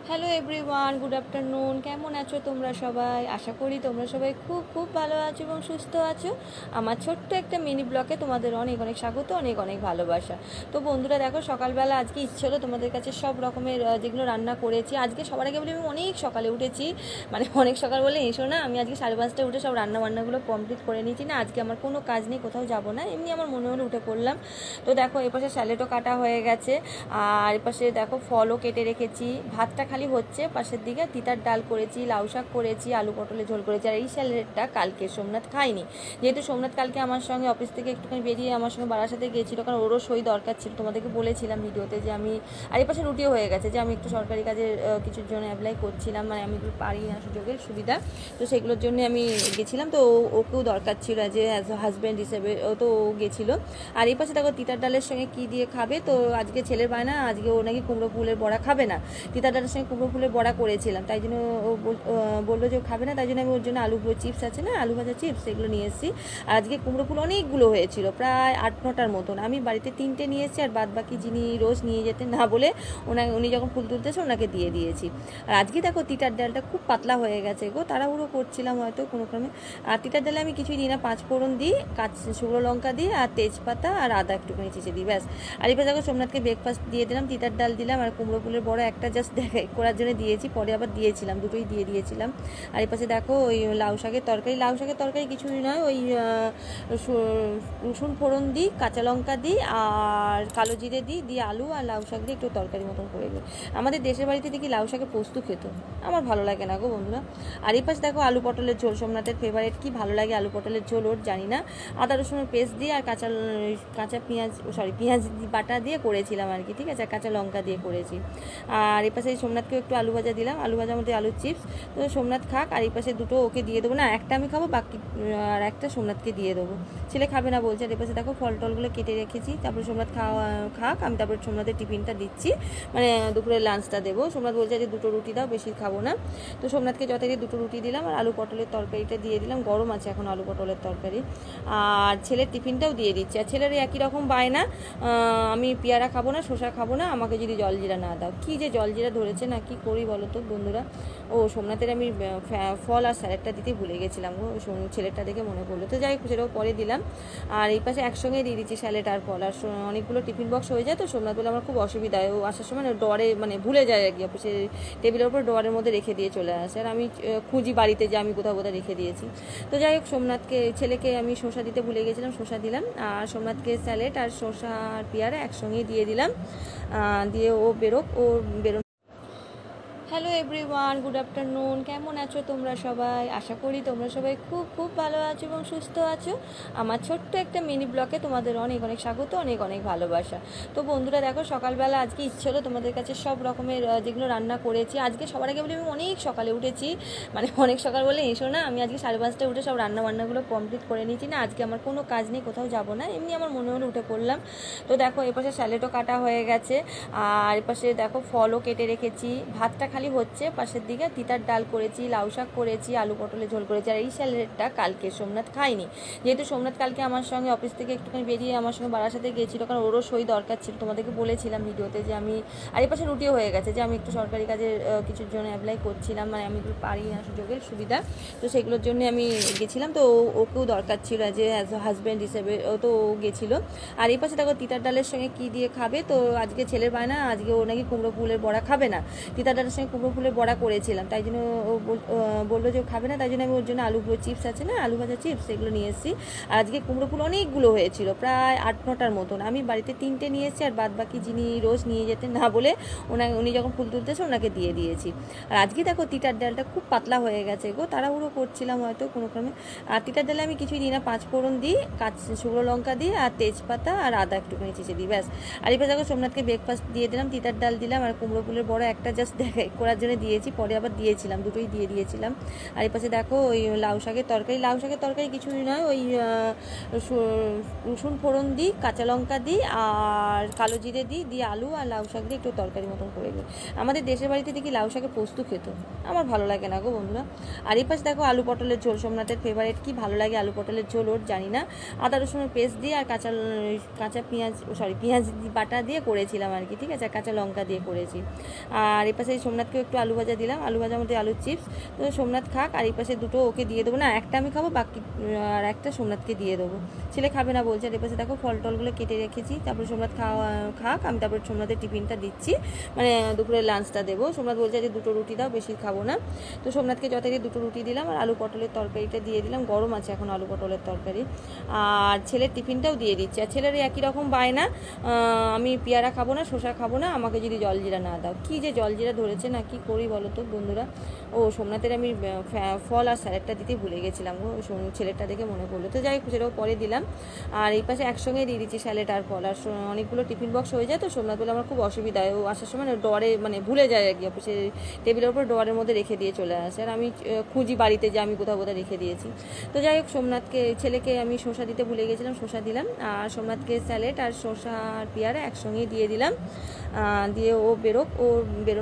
Hello everyone, good afternoon. কেমন আছো তোমরা সবাই? আশা করি তোমরা সবাই খুব খুব ভালো আছো এবং সুস্থ আছো। আমার ছোট্ট একটা মিনি ব্লগে তোমাদের অনেক অনেক স্বাগত, অনেক অনেক ভালোবাসা। তো বন্ধুরা দেখো, সকালবেলা আজকে ইচ্ছে হলো তোমাদের কাছে সব রকমের যেগুলো রান্না করেছি। আজকে সবার আগে বলে আমি অনেক সকালে উঠেছি, মানে অনেক সকাল বলে এসো না, আমি আজকে 5:30টায় উঠে সব রান্নাবান্নাগুলো কমপ্লিট করে নিয়েছি। না, আজকে আমার কোনো কাজ নেই, কোথাও যাবো না, এমনি আমার মনে হলো উঠে পড়লাম। তো দেখো, এপাশে স্যালেডও কাটা হয়ে গেছে, আর এপাশে দেখো ফলও কেটে রেখেছি। ভাতটা খালি হচ্ছে, পাশের দিকে তিতার ডাল করেছি, লাউ শাক করেছি, আলু পটলের ঝোল করেছি। আর এই স্যালাডটা কালকে সোমনাথ খাইনি, যেহেতু সোমনাথ কালকে আমার সঙ্গে অফিস থেকে একটুখানি বেরিয়ে আমার সঙ্গে বারাসাতে গিয়েছিল, কারণ ওরও সই দরকার ছিল। তোমাদেরকে বলেছিলাম ভিডিওতে যে আমি, আর এই পাশে রুটিও হয়ে গেছে, যে আমি একটু সরকারি কাজের কিছুর জন্য অ্যাপ্লাই করছিলাম, মানে আমি একটু পারি না, সুযোগের সুবিধা, তো সেগুলোর জন্য আমি গেছিলাম। তো ওকেও দরকার ছিল যে অ্যাজ হাজব্যান্ড হিসেবে, ও তো ও গেছিলো। আর এই পাশে দেখো তিতার ডালের সঙ্গে কী দিয়ে খাবে, তো আজকে ছেলের বায়না, আজকে ও নাকি কুমড়ো ফুলের বড়া খাবে না। তিতার ডালের সঙ্গে কুমড়ো ফুলের বড়া করেছিলাম, তাই জন্য ও বললো যে ও খাবে না, তাই জন্য আমি ওর জন্য আলু চিপস আছে না, আলু ভাজা চিপস, সেগুলো নিয়ে এসেছি। আর আজকে কুমড়ো ফুল অনেকগুলো হয়েছিল, প্রায় 8-9টার মতন। আমি বাড়িতে 3টে নিয়ে এসেছি, আর বাদ বাকি যিনি রোজ নিয়ে যেতেন না বলে উনি যখন ফুল তুলতেছে ওনাকে দিয়ে দিয়েছি। আর আজকে দেখো তিতার ডালটা খুব পাতলা হয়ে গেছে গো, তাড়াহুড়ো করছিলাম হয়তো কোনো ক্রমে। আর তিতার ডালে আমি কিছুই দিই না, 5 ফোড়ন দিই, শুকনো লঙ্কা দিই, আর তেজপাতা আর আদা একটুখানি চিচে দিই, ব্যাস। আর এবার দেখো সোমনাথকে ব্রেকফাস্ট দিয়ে দিলাম, তিতার ডাল দিলাম, আর কুমড়ো ফুলের বড় একটা জাস্ট দেখাই করার জন্য দিয়েছি, পরে আবার দিয়েছিলাম, দুটোই দিয়ে দিয়েছিলাম। আর এই পাশে দেখো ওই লাউ শাকের তরকারি কিছুই নয়, ওই রসুন ফোড়ন দিই, কাঁচা লঙ্কা দিই, আর কালো জিরে দিয়ে আলু আর লাউ শাক দিয়ে একটু তরকারি মতন করে দিই। আমাদের দেশের বাড়িতে দেখি লাউ শাকের পোস্ত খেত, আমার ভালো লাগে না গো বন্ধুরা। আর এই পাশে দেখো আলু পটলের ঝোল, সোমনাথের ফেভারিট, কি ভালো লাগে আলু পটলের ঝোল ওর, জানি না। আদা রসুনের পেস্ট দিয়ে আর কাঁচা পেঁয়াজ বাটা দিয়ে করেছিলাম আর কি, ঠিক আছে, কাঁচা লঙ্কা দিয়ে করেছি। আর এই পাশে সোমনাথকেও একটু আলু ভাজা দিলাম, আলু ভাজার মধ্যে আলুর চিপস, তো সোমনাথ খাক। আর এই পাশে দুটো ওকে দিয়ে দেবো, না একটা আমি খাবো, বাকি আর একটা সোমনাথকে দিয়ে দেবো, ছেলে খাবে না বলছে। আর এই পাশে দেখো ফল টলগুলো কেটে রেখেছি, তারপরে সোমনাথ খাক, আমি তারপরে সোমনাথের টিফিনটা দিচ্ছি, মানে দুপুরের লাঞ্চটা দেবো। সোমনাথ বলছে যে 2টো রুটি দাও, বেশি খাবো না। তো সোমনাথকে যথারীতি 2টো রুটি দিলাম, আর আলু পটলের তরকারিটা দিয়ে দিলাম, গরম আছে এখন আলু পটলের তরকারি। আর ছেলের টিফিনটাও দিয়ে দিচ্ছি। আর ছেলের একই রকম বায়না, আমি পেয়ারা খাবো না, শসা খাবো না, আমাকে যদি জলজিরা না দাও। কী যে জলজিরা ধরেছে না, কি করি বলো তো বন্ধুরা। ও সোমনাথের আমি ফল আর স্যালাডটা দিতে ভুলে গেছিলাম গো, ছেলেটা দেখে মনে পড়লো, তো যাই হোক সেটাও পরে দিলাম। আর এই পাশে একসঙ্গে দিয়ে দিচ্ছি স্যালাড আর ফল। আর অনেকগুলো টিফিন বক্স হয়ে যায়, তো সোমনাথ বলে আমার খুব অসুবিধা হয়, ও আসার সময় ডরে, মানে ভুলে যায় আর কি, অফিসে টেবিলের উপর ডোয়ারের মধ্যে রেখে দিয়ে চলে আসে, আর আমি খুঁজি বাড়িতে যে আমি কোথাও রেখে দিয়েছি। তো যাই হোক ছেলেকে আমি শসা দিতে ভুলে গেছিলাম, শসা দিলাম, আর সোমনাথকে স্যালাড আর শসা আর পেয়ারা একসঙ্গে দিয়ে দিলাম, দিয়ে ও বেরো। Hello everyone, good afternoon. কেমন আছো তোমরা সবাই? আশা করি তোমরা সবাই খুব খুব ভালো আছো এবং সুস্থ আছো। আমার ছোট্ট একটা মিনি ব্লগে তোমাদের অনেক অনেক স্বাগত, অনেক অনেক ভালোবাসা। তো বন্ধুরা দেখো, সকালবেলা আজকে ইচ্ছে হলো তোমাদের কাছে সব রকমের যেগুলো রান্না করেছি। আজকে সবার আগে বলে আমি অনেক সকালে উঠেছি, মানে অনেক সকাল বলে এসো না, আমি আজকে 5:30টায় উঠে সব রান্নাবান্নাগুলো কমপ্লিট করে নিয়েছি। না, আজকে আমার কোনো কাজ নেই, কোথাও যাবো না, এমনি আমার মনে হলো উঠে পড়লাম। তো দেখো এপাশে স্যালেডও কাটা হয়ে গেছে, আর এপাশে দেখো ফলও কেটে রেখেছি। ভাতটা খালি হচ্ছে, পাশের দিকে তিতার ডাল করেছি, লাউ শাক করেছি, আলু পটলের ঝোল করেছি। আর এই স্যালাডটা কালকে সোমনাথ খাইনি, যেহেতু সোমনাথ কালকে আমার সঙ্গে অফিস থেকে একটুখানি বেরিয়ে আমার সঙ্গে বারাসাতে গিয়েছিল, কারণ ওরও সই দরকার ছিল। তোমাদেরকে বলেছিলাম ভিডিওতে যে আমি, আর এই পাশে রুটিও হয়ে গেছে, যে আমি একটু সরকারি কাজের কিছুর জন্য অ্যাপ্লাই করছিলাম, মানে আমি একটু পারি না, সুযোগের সুবিধা, তো সেগুলোর জন্য আমি গেছিলাম। তো ওকেও দরকার ছিল যে অ্যাজ হাজব্যান্ড হিসেবে, ও তো গেছিলো। আর এই পাশে দেখো তিতার ডালের সঙ্গে কী দিয়ে খাবে, তো আজকে ছেলের বায়না, আজকে ও নাকি কুমড়ো ফুলের বড়া খাবে না। তিতার ডালের সঙ্গে কুমড়ো ফুলের বড়া করেছিলাম, তাই জন্য ও বললো যে ও খাবে না, তাই জন্য আমি ওর জন্য আলু চিপস আছে না, আলু ভাজা চিপস, সেগুলো নিয়ে এসেছি। আর আজকে কুমড়ো ফুল অনেকগুলো হয়েছিল, প্রায় 8-9টার মতন। আমি বাড়িতে 3টে নিয়ে এসেছি, আর বাদ বাকি যিনি রোজ নিয়ে যেতেন না বলে উনি যখন ফুল তুলতেছে ওনাকে দিয়ে দিয়েছি। আর আজকে দেখো তিতার ডালটা খুব পাতলা হয়ে গেছে গো, তাড়াহুড়ো করছিলাম হয়তো কোনো ক্রমে। আর তিতার ডালে আমি কিছুই দিই না, 5 ফোড়ন দিই, শুকনো লঙ্কা দিই, আর তেজপাতা আর আদা একটুখানি চিচে দিই, ব্যাস। আর এবার দেখো সোমনাথকে ব্রেকফাস্ট দিয়ে দিলাম, তিতার ডাল দিলাম, আর কুমড়ো ফুলের বড় একটা জাস্ট দেখাই করার জন্য দিয়েছি, পরে আবার দিয়েছিলাম, দুটোই দিয়ে দিয়েছিলাম। আর এই পাশে দেখো ওই লাউ শাকের তরকারি কিছুই নয়, ওই রসুন ফোড়ন দিই, কাঁচা লঙ্কা দিই, আর কালো জিরে দিয়ে আলু আর লাউ শাক দিয়ে একটু তরকারি মতন করে দিই। আমাদের দেশের বাড়িতে দেখি লাউ শাকের পোস্ত খেত, আমার ভালো লাগে না গো বন্ধুরা। আর এই পাশে দেখো আলু পটলের ঝোল, সোমনাথের ফেভারিট, কি ভালো লাগে আলু পটলের ঝোল ওর, জানি না। আদা রসুনের পেস্ট দিয়ে আর পেঁয়াজ বাটা দিয়ে করেছিলাম আর কি, ঠিক আছে, কাঁচা লঙ্কা দিয়ে করেছি। আর এই পাশে সোমনাথ সোমনাথকেও একটু আলু ভাজা দিলাম, আলু ভাজার মধ্যে আলুর চিপস। তো সোমনাথ খাক, আর এই পাশে দুটো ওকে দিয়ে দেবো, না একটা আমি খাবো, বাকি আর একটা সোমনাথকে দিয়ে দেবো। ছেলে খাবে না বলছে। আর এই পাশে দেখো ফল টলগুলো কেটে রেখেছি, তারপরে সোমনাথ খাক, আমি তারপরে সোমনাথের টিফিনটা দিচ্ছি, মানে দুপুরে লাঞ্চটা দেবো। সোমনাথ বলছে যে দুটো রুটি দাও, বেশি খাবো না। তো সোমনাথকে যথারীতি দুটো রুটি দিলাম, আর আলু পটলের তরকারিটা দিয়ে দিলাম, গরম আছে এখন আলু পটলের তরকারি। আর ছেলের টিফিনটাও দিয়ে দিচ্ছি। আর ছেলের একই রকম বায়না, আমি পেয়ারা খাবো না, শসা খাবো না, আমাকে যদি জলজিরা না দাও। কী যে জলজিরা ধরেছে না, কি করি বলো তো বন্ধুরা। ও সোমনাথের আমি ফল আর স্যালাডটা দিতেই ভুলে গেছিলাম গো, ছেলেরটা দেখে মনে পড়লো। তো যাই হোক, সেটাও পরে দিলাম। আর এই পাশে একসঙ্গে দিয়ে দিচ্ছি স্যালাড আর ফল। আর অনেকগুলো টিফিন বক্স হয়ে যায় তো, সোমনাথ বলে আমার খুব অসুবিধা হয়, ও আসার সময় ডরে মানে ভুলে যায় আর কি, অফিসে টেবিলের উপর ডোয়ারের মধ্যে রেখে দিয়ে চলে আসে, আর আমি খুঁজি বাড়িতে যে আমি কোথাও কোথাও রেখে দিয়েছি। তো যাই হোক, ছেলেকে আমি শসা দিতে ভুলে গেছিলাম, শসা দিলাম। আর সোমনাথকে স্যালাড আর শসা আর পেয়ারা একসঙ্গেই দিয়ে দিলাম, দিয়ে ও বেরোক, ও বেরো